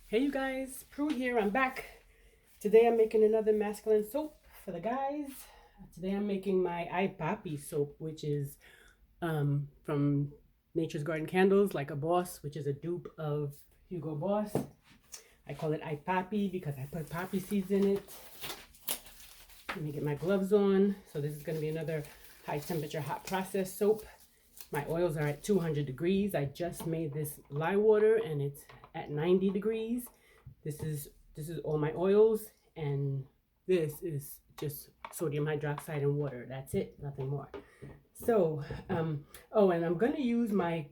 Hey you guys, Prue here. I'm back. Today I'm making another masculine soap for the guys. Today I'm making my Eye Poppy soap, which is from Nature's Garden Candles, like a Boss, which is a dupe of Hugo Boss. I call it Eye Poppy because I put poppy seeds in it. Let me get my gloves on. So this is going to be another high temperature hot process soap. My oils are at 200 degrees. I just made this lye water and it's at 90 degrees. This is all my oils, and this is just sodium hydroxide and water. That's it, nothing more. So, oh, and I'm going to use my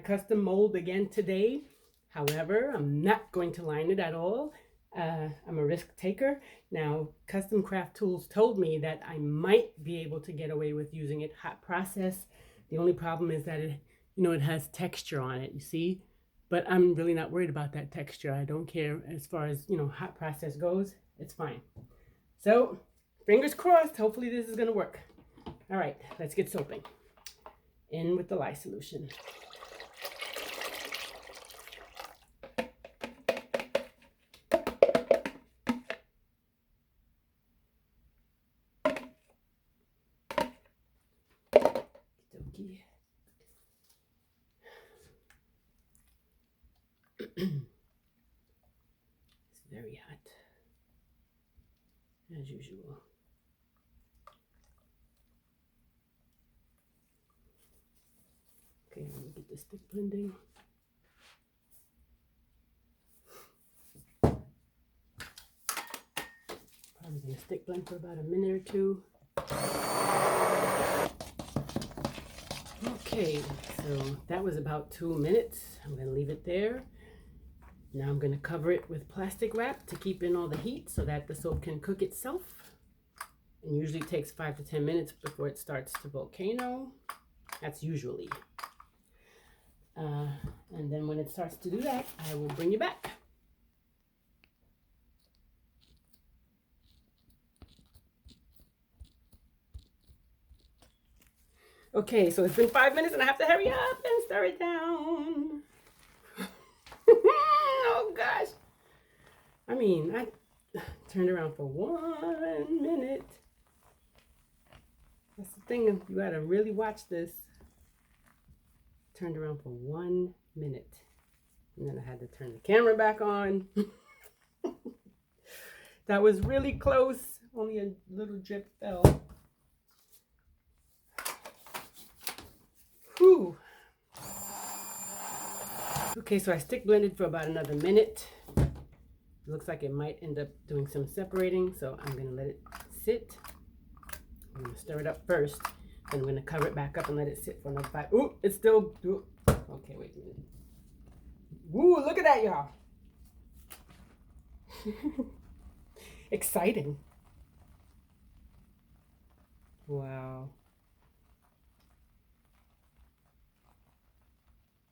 custom mold again today. However, I'm not going to line it at all. I'm a risk taker. Now, Custom Craft Tools told me that I might be able to get away with using it hot process. The only problem is that it has texture on it, you see? But I'm really not worried about that texture. I don't care as far as, hot process goes. It's fine. So, fingers crossed. Hopefully this is going to work. All right, let's get soaping. In with the lye solution. Okey-dokey. It's very hot, as usual. Okay, let me get the stick blending. Probably gonna stick blend for about a minute or two. Okay, so that was about 2 minutes. I'm gonna leave it there. Now I'm gonna cover it with plastic wrap to keep in all the heat so that the soap can cook itself. And usually it takes 5 to 10 minutes before it starts to volcano. That's usually. And then when it starts to do that, I will bring you back. Okay, so it's been 5 minutes and I have to hurry up and stir it down. Oh gosh. I mean, I turned around for 1 minute. That's the thing, you gotta really watch this. Turned around for 1 minute. And then I had to turn the camera back on. That was really close. Only a little drip fell. Whew. Okay, so I stick blended for about another minute. It looks like it might end up doing some separating, so I'm gonna let it sit. I'm gonna stir it up first, then I'm gonna cover it back up and let it sit for another 5. Ooh, it's still, ooh. Okay, wait a minute. Woo, look at that, y'all. Exciting. Wow.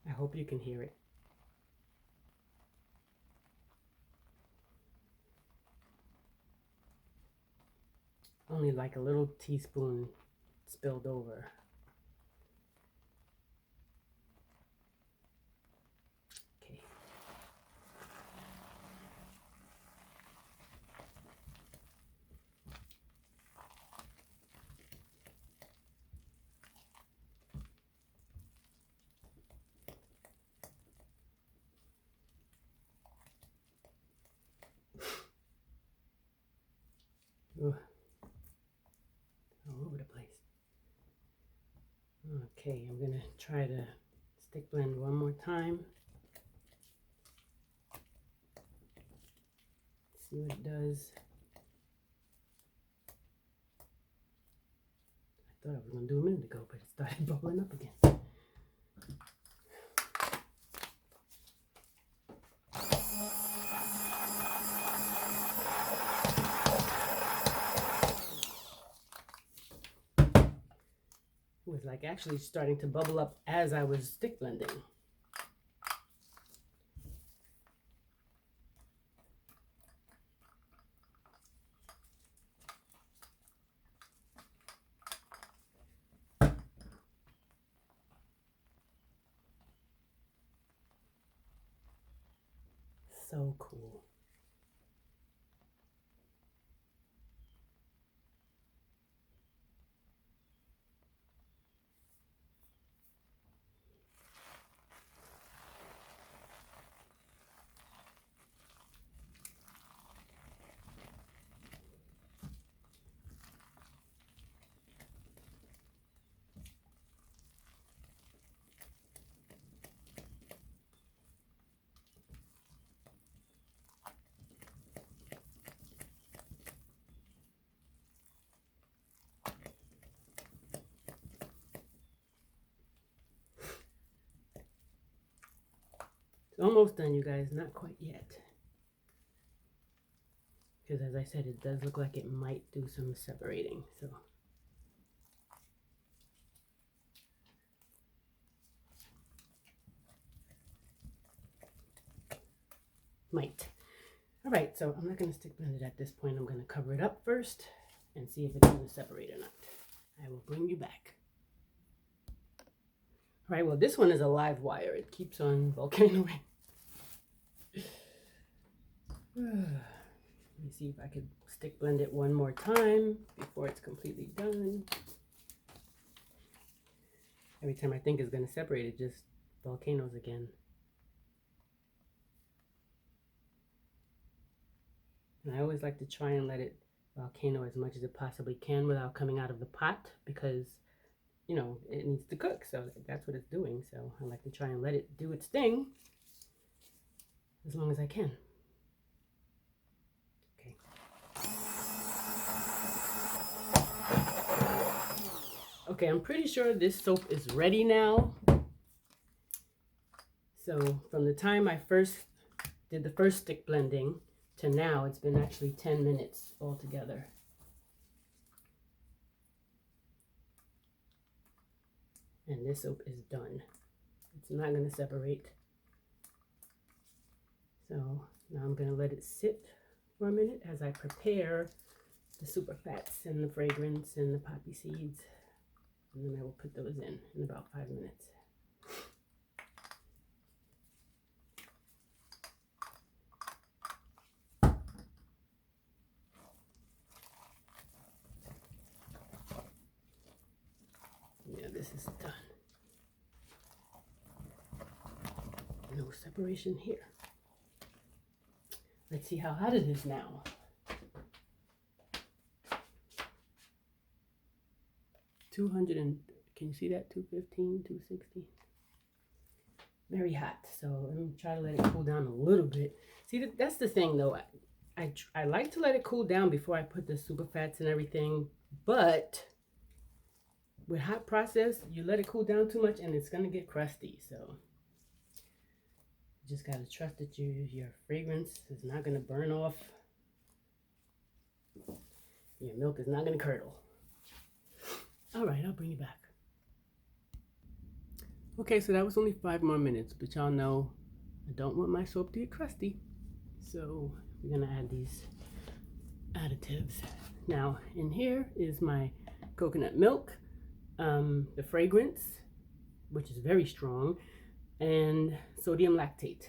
I hope you can hear it. Only like a little teaspoon spilled over. Okay. Ooh. All over the place. Okay, I'm gonna try to stick blend one more time. See what it does. I thought I was gonna do a minute ago, but it started bubbling up again. It was like actually starting to bubble up as I was stick blending. so cool. It's almost done, you guys. Not quite yet. Because as I said, it does look like it might do some separating. So might. All right, so I'm not going to stick blend it at this point. I'm going to cover it up first and see if it's going to separate or not. I will bring you back. All right, well, this one is a live wire. It keeps on volcanoing. Let me see if I could stick blend it one more time before it's completely done. Every time I think it's going to separate, it just volcanoes again. And I always like to try and let it volcano as much as it possibly can without coming out of the pot, because, you know, it needs to cook. So that's what it's doing. So I like to try and let it do its thing as long as I can. Okay. Okay, I'm pretty sure this soap is ready now. So from the time I first did the first stick blending to now, it's been actually 10 minutes altogether. And this soap is done. It's not going to separate. So now I'm going to let it sit for a minute as I prepare the super fats and the fragrance and the poppy seeds. And then I will put those in about 5 minutes. Yeah, this is done. No separation here. Let's see how hot it is now. Can you see that? 215, 260. Very hot. So let me try to let it cool down a little bit. See, that's the thing though. I like to let it cool down before I put the super fats and everything, but with hot process, you let it cool down too much and it's gonna get crusty. So you just gotta trust that your fragrance is not gonna burn off. Your milk is not gonna curdle. All right, I'll bring you back. Okay, so that was only 5 more minutes, but y'all know I don't want my soap to get crusty. So we're gonna add these additives. Now in here is my coconut milk, the fragrance, which is very strong, and sodium lactate.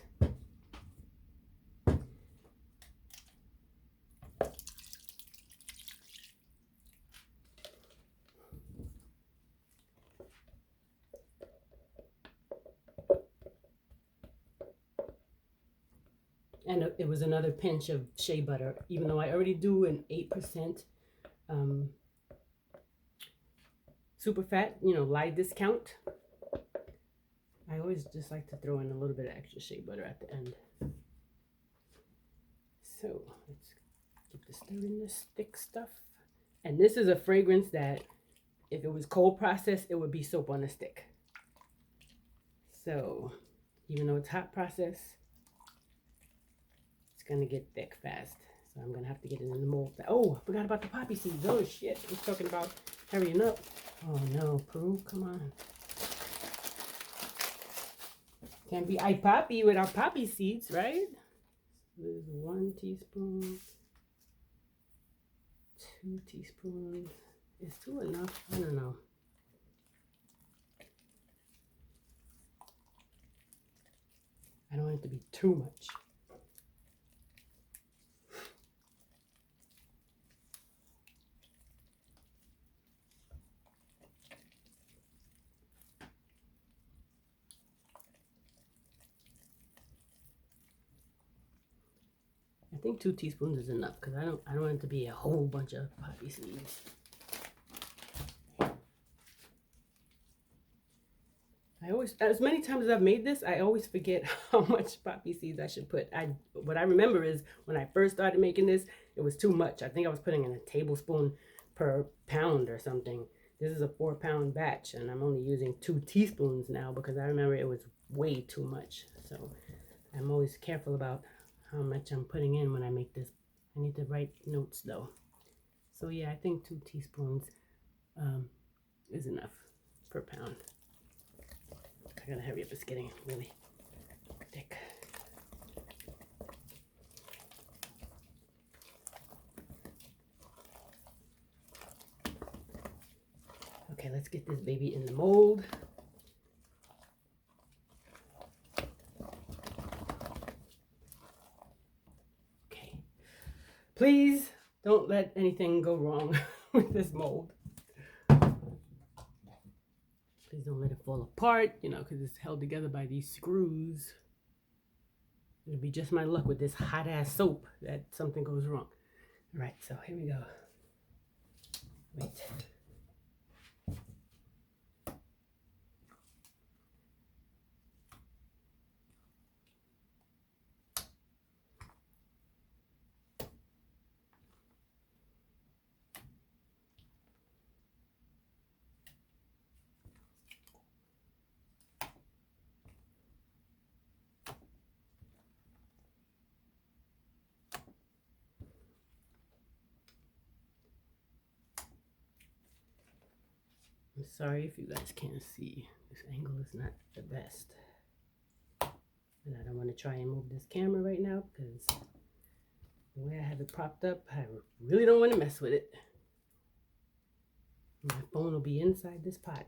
And it was another pinch of shea butter, even though I already do an 8% super fat, you know, light discount. I always just like to throw in a little bit of extra shea butter at the end. So let's get this stirring this thick stuff. And this is a fragrance that if it was cold processed, it would be soap on a stick. So even though it's hot process, it's gonna get thick fast. So I'm gonna have to get it in the mold. Oh, I forgot about the poppy seeds. Oh shit, I was talking about hurrying up. Oh no, Peru, come on. Can't be poppy without poppy seeds, right? There's 1 teaspoon, 2 teaspoons. Is 2 enough? I don't know. I don't want it to be too much. I think 2 teaspoons is enough because I don't want it to be a whole bunch of poppy seeds. I always, as many times as I've made this, I always forget how much poppy seeds I should put. What I remember is when I first started making this, it was too much. I think I was putting in a tablespoon per pound or something. This is a 4-pound batch, and I'm only using 2 teaspoons now because I remember it was way too much. So I'm always careful about how much I'm putting in when I make this. I need to write notes though. So yeah, I think 2 teaspoons is enough per pound. I gotta hurry up, it's getting really thick. Okay, let's get this baby in the mold. Okay, please don't let anything go wrong with this mold. Please don't let it fall apart, you know, because it's held together by these screws. It'll be just my luck with this hot ass soap that something goes wrong. All right, so here we go. Wait. I'm sorry if you guys can't see. This angle is not the best. And I don't want to try and move this camera right now because the way I have it propped up, I really don't want to mess with it. My phone will be inside this pot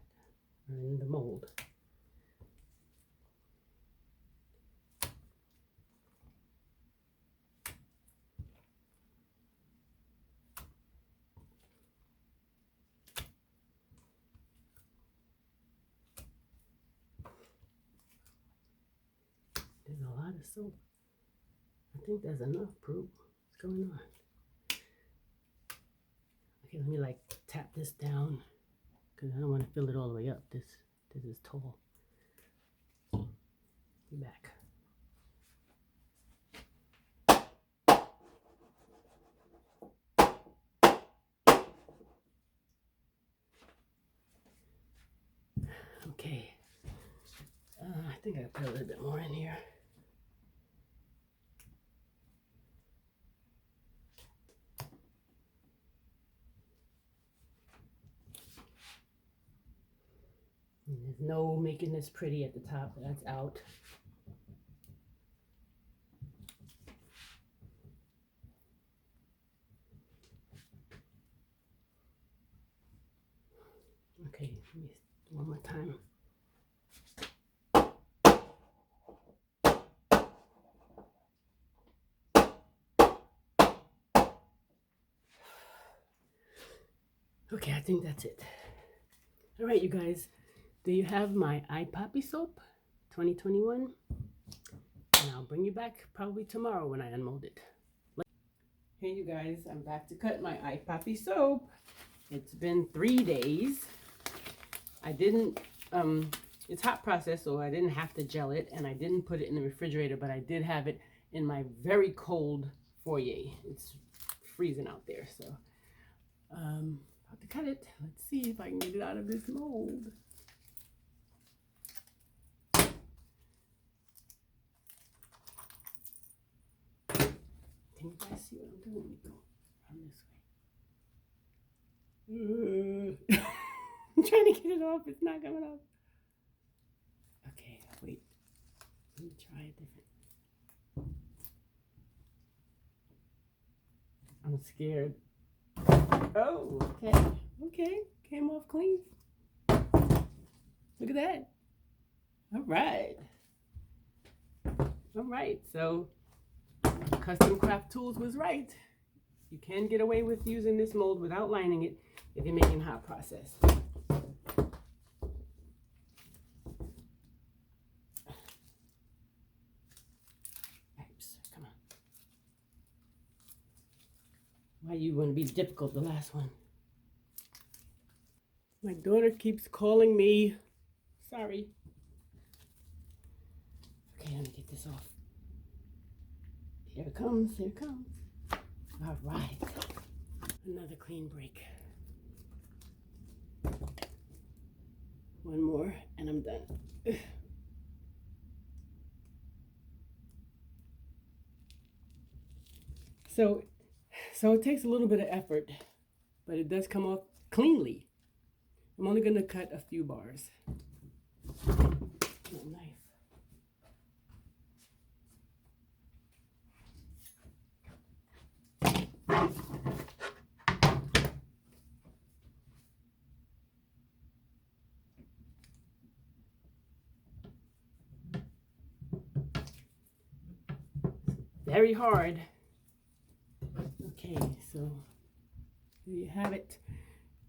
or in the mold. There's a lot of soap. I think there's enough, Prue. What's going on? Okay, let me like tap this down because I don't want to fill it all the way up. This is tall. Be back. Okay. I think I put a little bit more in here. And there's no making this pretty at the top. That's out. Okay, let me one more time. Okay, I think that's it. All right, you guys, there you have my eye poppy soap 2021. And I'll bring you back probably tomorrow when I unmold it. Hey, you guys, I'm back to cut my eye poppy soap. It's been 3 days. I didn't, it's hot process, so I didn't have to gel it, and I didn't put it in the refrigerator, but I did have it in my very cold foyer. It's freezing out there, so about to cut it. Let's see if I can get it out of this mold. Can you guys see what I'm doing? Let me go around this way. I'm trying to get it off. It's not coming off. Okay, wait. Let me try it different. I'm scared. Oh, okay. Okay. Came off clean. Look at that. All right. All right. So Custom Craft Tools was right. You can get away with using this mold without lining it if you're making hot process. Oops, come on. Why you want to be difficult, the last one? My daughter keeps calling me. Sorry. Okay, let me get this off. Here it comes, here it comes. All right. Another clean break. One more and I'm done. So it takes a little bit of effort, but it does come off cleanly. I'm only going to cut a few bars. Oh, nice. Very hard. Okay, so there you have it.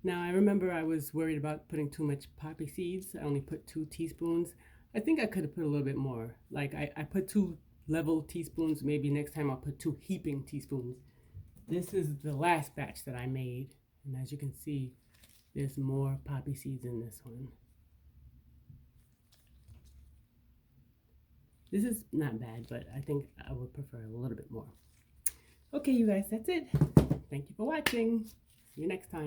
Now I remember I was worried about putting too much poppy seeds. I only put 2 teaspoons. I think I could have put a little bit more. Like I put 2 level teaspoons. Maybe next time I'll put 2 heaping teaspoons. This is the last batch that I made. And as you can see, there's more poppy seeds in this one. This is not bad, but I think I would prefer a little bit more. Okay, you guys, that's it. Thank you for watching. See you next time.